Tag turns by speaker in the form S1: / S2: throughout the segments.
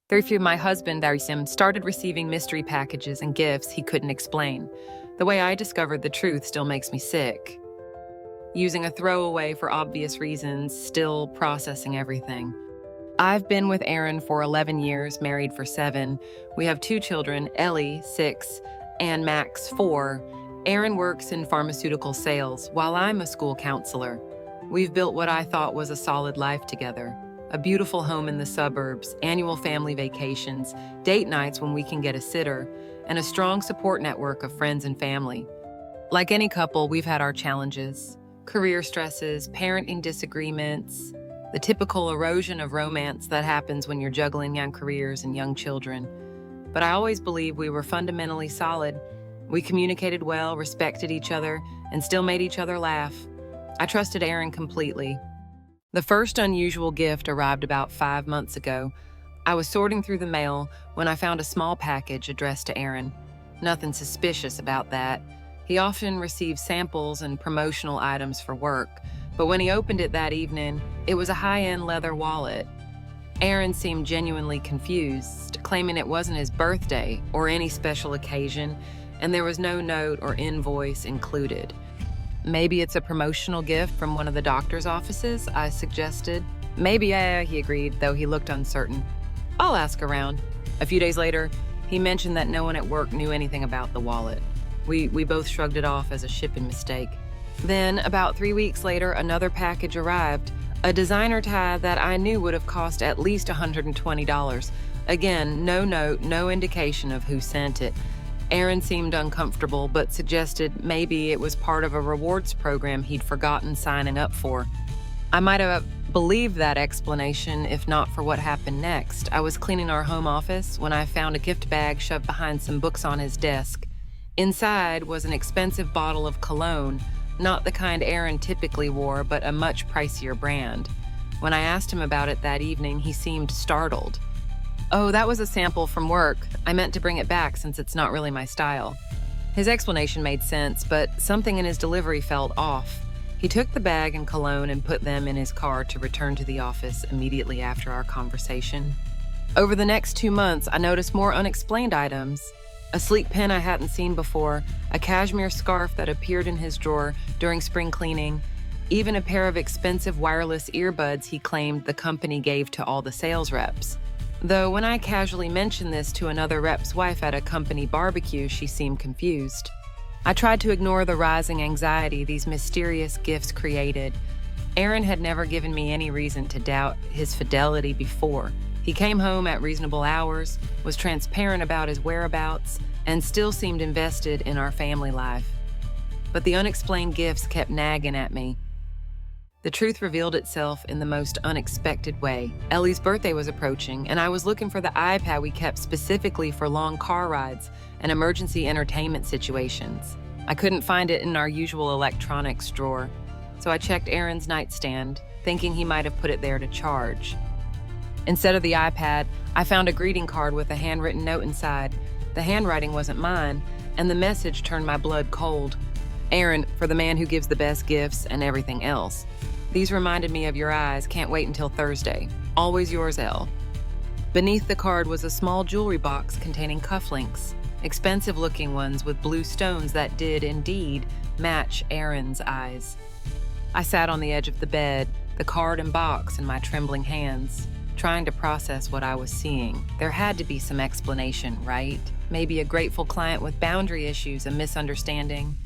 S1: Through my husband, Arisim, started receiving mystery packages and gifts he couldn't explain. The way I discovered the truth still makes me sick. Using a throwaway for obvious reasons, still processing everything. I've been with Aaron for 11 years, married for 7. We have 2 children, Ellie, 6, and Max, 4. Aaron works in pharmaceutical sales, while I'm a school counselor. We've built what I thought was a solid life together. A beautiful home in the suburbs, annual family vacations, date nights when we can get a sitter, and a strong support network of friends and family. Like any couple, we've had our challenges. Career stresses, parenting disagreements, the typical erosion of romance that happens when you're juggling young careers and young children. But I always believed we were fundamentally solid. We communicated well, respected each other, and still made each other laugh. I trusted Aaron completely. The first unusual gift arrived about 5 months ago. I was sorting through the mail when I found a small package addressed to Aaron. Nothing suspicious about that. He often receives samples and promotional items for work, but when he opened it that evening, it was a high-end leather wallet. Aaron seemed genuinely confused, claiming it wasn't his birthday or any special occasion, and there was no note or invoice included. Maybe it's a promotional gift from one of the doctor's offices, I suggested. Maybe, he agreed, though he looked uncertain. I'll ask around. A few days later, he mentioned that no one at work knew anything about the wallet. We both shrugged it off as a shipping mistake. Then, about 3 weeks later, another package arrived, a designer tie that I knew would have cost at least $120. Again, no note, no indication of who sent it. Aaron seemed uncomfortable, but suggested maybe it was part of a rewards program he'd forgotten signing up for. I might have believed that explanation if not for what happened next. I was cleaning our home office when I found a gift bag shoved behind some books on his desk. Inside was an expensive bottle of cologne, not the kind Aaron typically wore, but a much pricier brand. When I asked him about it that evening, he seemed startled. Oh, that was a sample from work. I meant to bring it back since it's not really my style. His explanation made sense, but something in his delivery felt off. He took the bag and cologne and put them in his car to return to the office immediately after our conversation. Over the next 2 months, I noticed more unexplained items. A sleek pen I hadn't seen before, a cashmere scarf that appeared in his drawer during spring cleaning, even a pair of expensive wireless earbuds he claimed the company gave to all the sales reps. Though when I casually mentioned this to another rep's wife at a company barbecue, she seemed confused. I tried to ignore the rising anxiety these mysterious gifts created. Aaron had never given me any reason to doubt his fidelity before. He came home at reasonable hours, was transparent about his whereabouts, and still seemed invested in our family life. But the unexplained gifts kept nagging at me. The truth revealed itself in the most unexpected way. Ellie's birthday was approaching, and I was looking for the iPad we kept specifically for long car rides and emergency entertainment situations. I couldn't find it in our usual electronics drawer, so I checked Aaron's nightstand, thinking he might have put it there to charge. Instead of the iPad, I found a greeting card with a handwritten note inside. The handwriting wasn't mine, and the message turned my blood cold. Aaron, for the man who gives the best gifts and everything else. These reminded me of your eyes. Can't wait until Thursday. Always yours, Elle. Beneath the card was a small jewelry box containing cufflinks, expensive-looking ones with blue stones that did, indeed, match Aaron's eyes. I sat on the edge of the bed, the card and box in my trembling hands, trying to process what I was seeing. There had to be some explanation, right? Maybe a grateful client with boundary issues, a misunderstanding.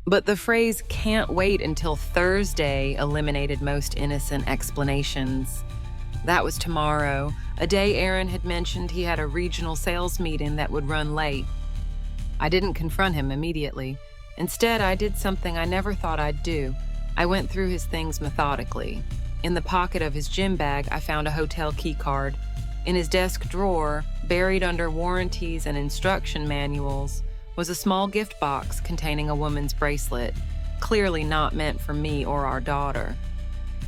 S1: But the phrase "can't wait until Thursday" eliminated most innocent explanations. That was tomorrow, a day Aaron had mentioned he had a regional sales meeting that would run late. I didn't confront him immediately. Instead, I did something I never thought I'd do. I went through his things methodically. In the pocket of his gym bag, I found a hotel key card. In his desk drawer, buried under warranties and instruction manuals, was a small gift box containing a woman's bracelet, clearly not meant for me or our daughter.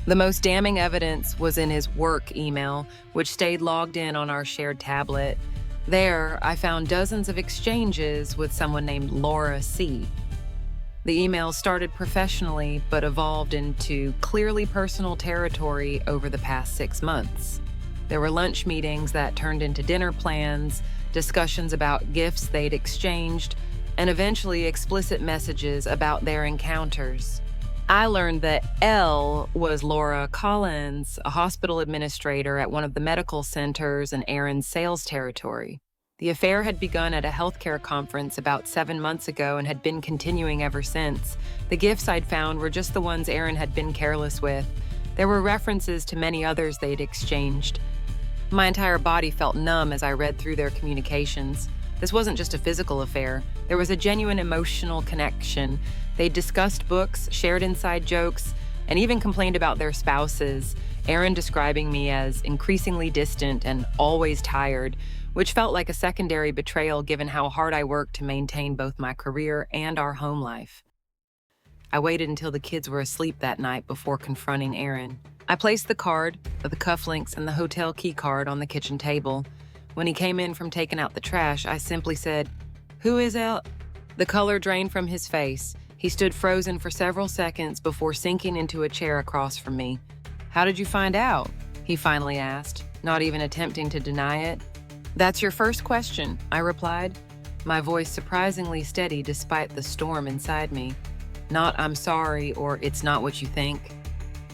S1: The most damning evidence was in his work email, which stayed logged in on our shared tablet. There, I found dozens of exchanges with someone named Laura C. The email started professionally, but evolved into clearly personal territory over the past 6 months. There were lunch meetings that turned into dinner plans, discussions about gifts they'd exchanged, and eventually explicit messages about their encounters. I learned that Elle was Laura Collins, a hospital administrator at one of the medical centers in Aaron's sales territory. The affair had begun at a healthcare conference about 7 months ago and had been continuing ever since. The gifts I'd found were just the ones Aaron had been careless with. There were references to many others they'd exchanged. My entire body felt numb as I read through their communications. This wasn't just a physical affair. There was a genuine emotional connection. They discussed books, shared inside jokes, and even complained about their spouses, Aaron describing me as increasingly distant and always tired, which felt like a secondary betrayal given how hard I worked to maintain both my career and our home life. I waited until the kids were asleep that night before confronting Aaron. I placed the card, the cufflinks, and the hotel key card on the kitchen table. When he came in from taking out the trash, I simply said, "Who is Elle?" The color drained from his face. He stood frozen for several seconds before sinking into a chair across from me. "How did you find out?" he finally asked, not even attempting to deny it. "That's your first question," I replied, my voice surprisingly steady despite the storm inside me. Not "I'm sorry" or "it's not what you think."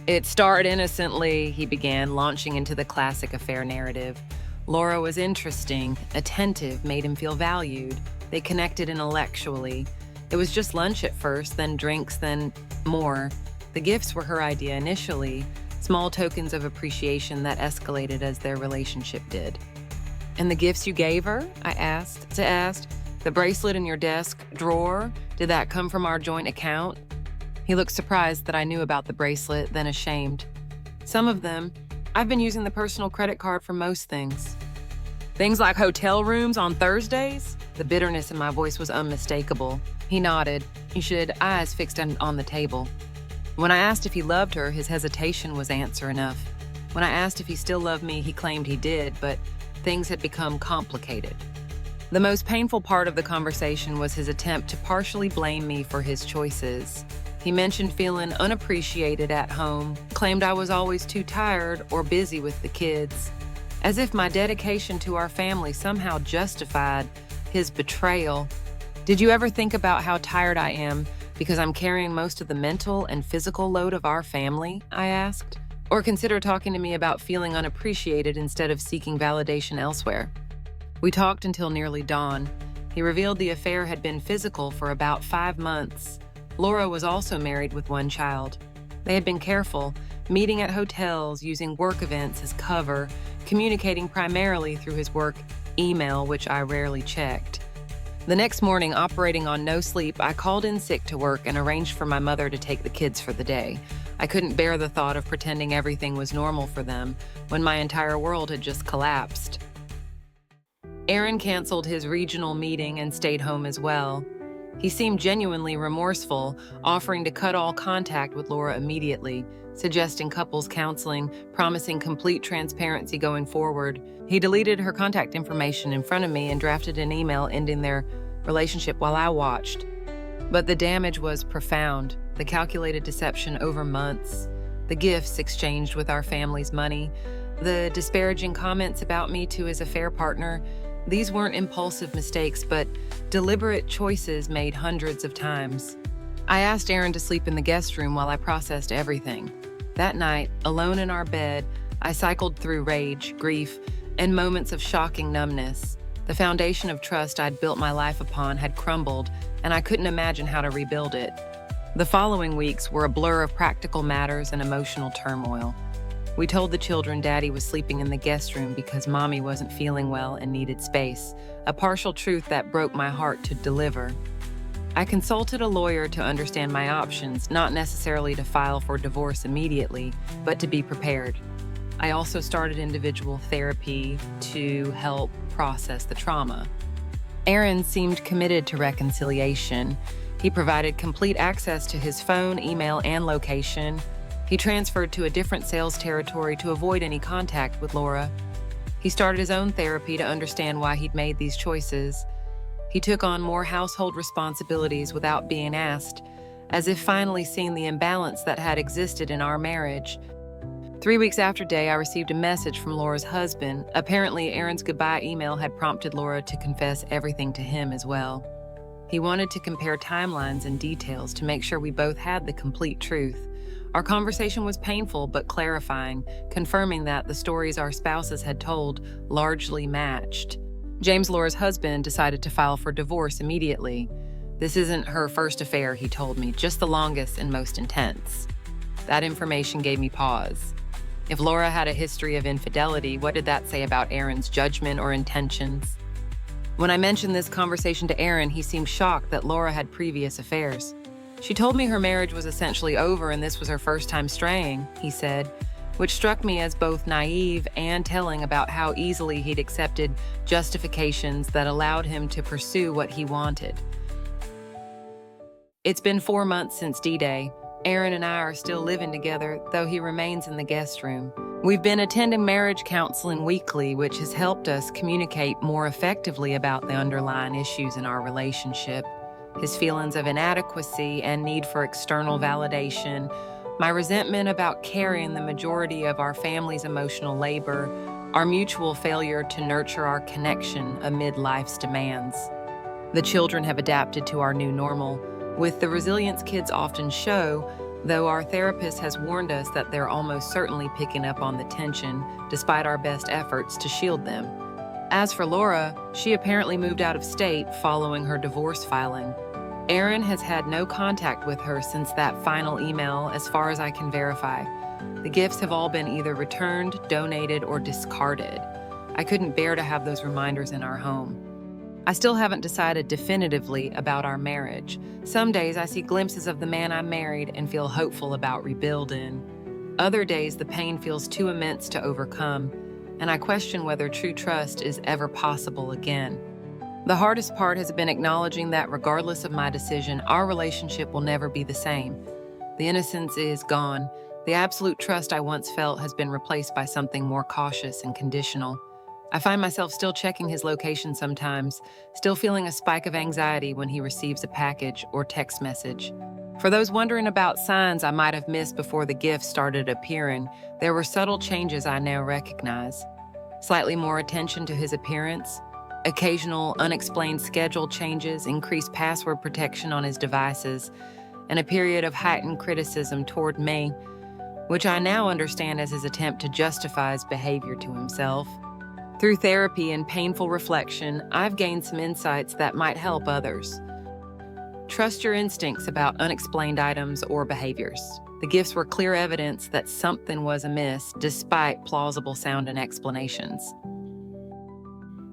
S1: "It started innocently," he began, launching into the classic affair narrative. Laura was interesting, attentive, made him feel valued. They connected intellectually. It was just lunch at first, then drinks, then more. The gifts were her idea initially, small tokens of appreciation that escalated as their relationship did. "And the gifts you gave her?" I asked. "The bracelet in your desk drawer? Did that come from our joint account?" He looked surprised that I knew about the bracelet, then ashamed. "Some of them. I've been using the personal credit card for most things." "Things like hotel rooms on Thursdays?" The bitterness in my voice was unmistakable. He nodded, his eyes fixed on the table. When I asked if he loved her, his hesitation was answer enough. When I asked if he still loved me, he claimed he did, but things had become complicated. The most painful part of the conversation was his attempt to partially blame me for his choices. He mentioned feeling unappreciated at home, claimed I was always too tired or busy with the kids, as if my dedication to our family somehow justified his betrayal. "Did you ever think about how tired I am because I'm carrying most of the mental and physical load of our family?" I asked. "Or consider talking to me about feeling unappreciated instead of seeking validation elsewhere?" We talked until nearly dawn. He revealed the affair had been physical for about 5 months. Laura was also married with one child. They had been careful, meeting at hotels, using work events as cover, communicating primarily through his work email, which I rarely checked. The next morning, operating on no sleep, I called in sick to work and arranged for my mother to take the kids for the day. I couldn't bear the thought of pretending everything was normal for them when my entire world had just collapsed. Aaron canceled his regional meeting and stayed home as well. He seemed genuinely remorseful, offering to cut all contact with Laura immediately, suggesting couples counseling, promising complete transparency going forward. He deleted her contact information in front of me and drafted an email ending their relationship while I watched. But the damage was profound, the calculated deception over months, the gifts exchanged with our family's money, the disparaging comments about me to his affair partner. These weren't impulsive mistakes, but deliberate choices made hundreds of times. I asked Aaron to sleep in the guest room while I processed everything. That night, alone in our bed, I cycled through rage, grief, and moments of shocking numbness. The foundation of trust I'd built my life upon had crumbled, and I couldn't imagine how to rebuild it. The following weeks were a blur of practical matters and emotional turmoil. We told the children Daddy was sleeping in the guest room because Mommy wasn't feeling well and needed space, a partial truth that broke my heart to deliver. I consulted a lawyer to understand my options, not necessarily to file for divorce immediately, but to be prepared. I also started individual therapy to help process the trauma. Aaron seemed committed to reconciliation. He provided complete access to his phone, email, and location. He transferred to a different sales territory to avoid any contact with Laura. He started his own therapy to understand why he'd made these choices. He took on more household responsibilities without being asked, as if finally seeing the imbalance that had existed in our marriage. 3 weeks after Day, I received a message from Laura's husband. Apparently, Aaron's goodbye email had prompted Laura to confess everything to him as well. He wanted to compare timelines and details to make sure we both had the complete truth. Our conversation was painful but clarifying, confirming that the stories our spouses had told largely matched. James, Laura's husband, decided to file for divorce immediately. This isn't her first affair, he told me, just the longest and most intense. That information gave me pause. If Laura had a history of infidelity, what did that say about Aaron's judgment or intentions? When I mentioned this conversation to Aaron, he seemed shocked that Laura had previous affairs. She told me her marriage was essentially over and this was her first time straying, he said, which struck me as both naive and telling about how easily he'd accepted justifications that allowed him to pursue what he wanted. It's been 4 months since D-Day. Aaron and I are still living together, though he remains in the guest room. We've been attending marriage counseling weekly, which has helped us communicate more effectively about the underlying issues in our relationship. His feelings of inadequacy and need for external validation, my resentment about carrying the majority of our family's emotional labor, our mutual failure to nurture our connection amid life's demands. The children have adapted to our new normal, with the resilience kids often show, though our therapist has warned us that they're almost certainly picking up on the tension, despite our best efforts to shield them. As for Laura, she apparently moved out of state following her divorce filing. Aaron has had no contact with her since that final email, as far as I can verify. The gifts have all been either returned, donated, or discarded. I couldn't bear to have those reminders in our home. I still haven't decided definitively about our marriage. Some days I see glimpses of the man I married and feel hopeful about rebuilding. Other days the pain feels too immense to overcome, and I question whether true trust is ever possible again. The hardest part has been acknowledging that regardless of my decision, our relationship will never be the same. The innocence is gone. The absolute trust I once felt has been replaced by something more cautious and conditional. I find myself still checking his location sometimes, still feeling a spike of anxiety when he receives a package or text message. For those wondering about signs I might have missed before the gifts started appearing, there were subtle changes I now recognize. Slightly more attention to his appearance, occasional unexplained schedule changes, increased password protection on his devices, and a period of heightened criticism toward me, which I now understand as his attempt to justify his behavior to himself. Through therapy and painful reflection, I've gained some insights that might help others. Trust your instincts about unexplained items or behaviors. The gifts were clear evidence that something was amiss, despite plausible sounding explanations.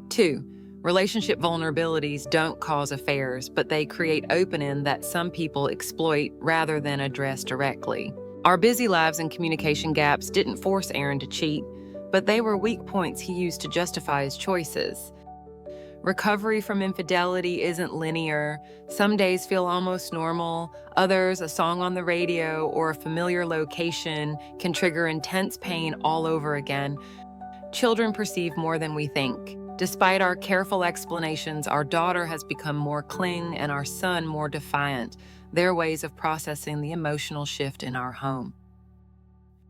S1: 2. Relationship vulnerabilities don't cause affairs, but they create opening that some people exploit rather than address directly. Our busy lives and communication gaps didn't force Aaron to cheat, but they were weak points he used to justify his choices. Recovery from infidelity isn't linear. Some days feel almost normal. Others, a song on the radio or a familiar location, can trigger intense pain all over again. Children perceive more than we think. Despite our careful explanations, our daughter has become more cling and our son more defiant, their ways of processing the emotional shift in our home.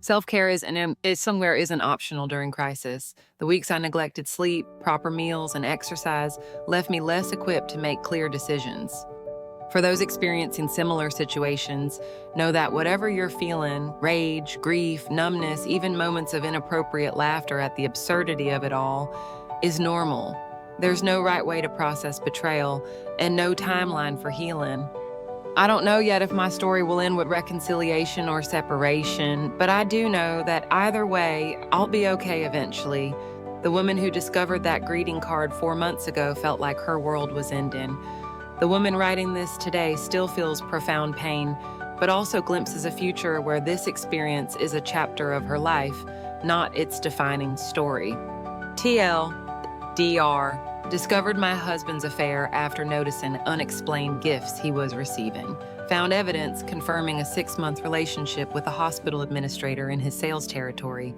S1: Self-care isn't optional during crisis. The weeks I neglected sleep, proper meals, and exercise left me less equipped to make clear decisions. For those experiencing similar situations, know that whatever you're feeling, rage, grief, numbness, even moments of inappropriate laughter at the absurdity of it all, is normal. There's no right way to process betrayal and no timeline for healing. I don't know yet if my story will end with reconciliation or separation, but I do know that either way, I'll be okay eventually. The woman who discovered that greeting card 4 months ago felt like her world was ending. The woman writing this today still feels profound pain, but also glimpses a future where this experience is a chapter of her life, not its defining story. TLDR. Discovered my husband's affair after noticing unexplained gifts he was receiving. Found evidence confirming a 6-month relationship with a hospital administrator in his sales territory.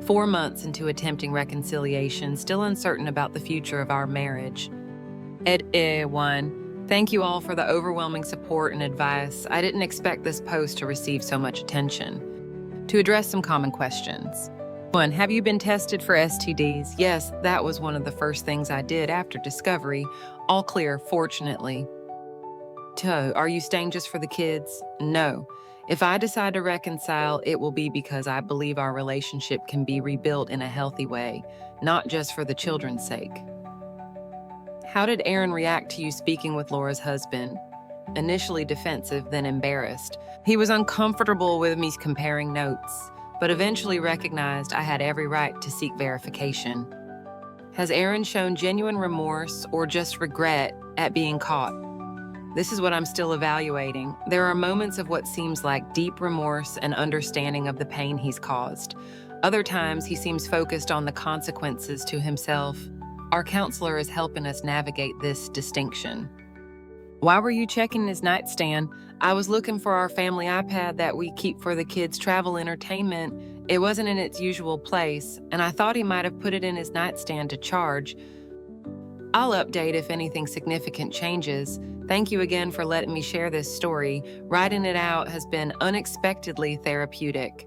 S1: 4 months into attempting reconciliation, still uncertain about the future of our marriage. Ed1. Thank you all for the overwhelming support and advice. I didn't expect this post to receive so much attention. to address some common questions. 1. Have you been tested for STDs? Yes, that was one of the first things I did after discovery. All clear, fortunately. 2. Are you staying just for the kids? No. If I decide to reconcile, it will be because I believe our relationship can be rebuilt in a healthy way, not just for the children's sake. How did Aaron react to you speaking with Laura's husband? Initially defensive, then embarrassed. He was uncomfortable with me comparing notes, but eventually recognized I had every right to seek verification. Has Aaron shown genuine remorse or just regret at being caught? This is what I'm still evaluating. There are moments of what seems like deep remorse and understanding of the pain he's caused. Other times, he seems focused on the consequences to himself. Our counselor is helping us navigate this distinction. Why were you checking his nightstand? I was looking for our family iPad that we keep for the kids' travel entertainment. It wasn't in its usual place, and I thought he might have put it in his nightstand to charge. I'll update if anything significant changes. Thank you again for letting me share this story. Writing it out has been unexpectedly therapeutic.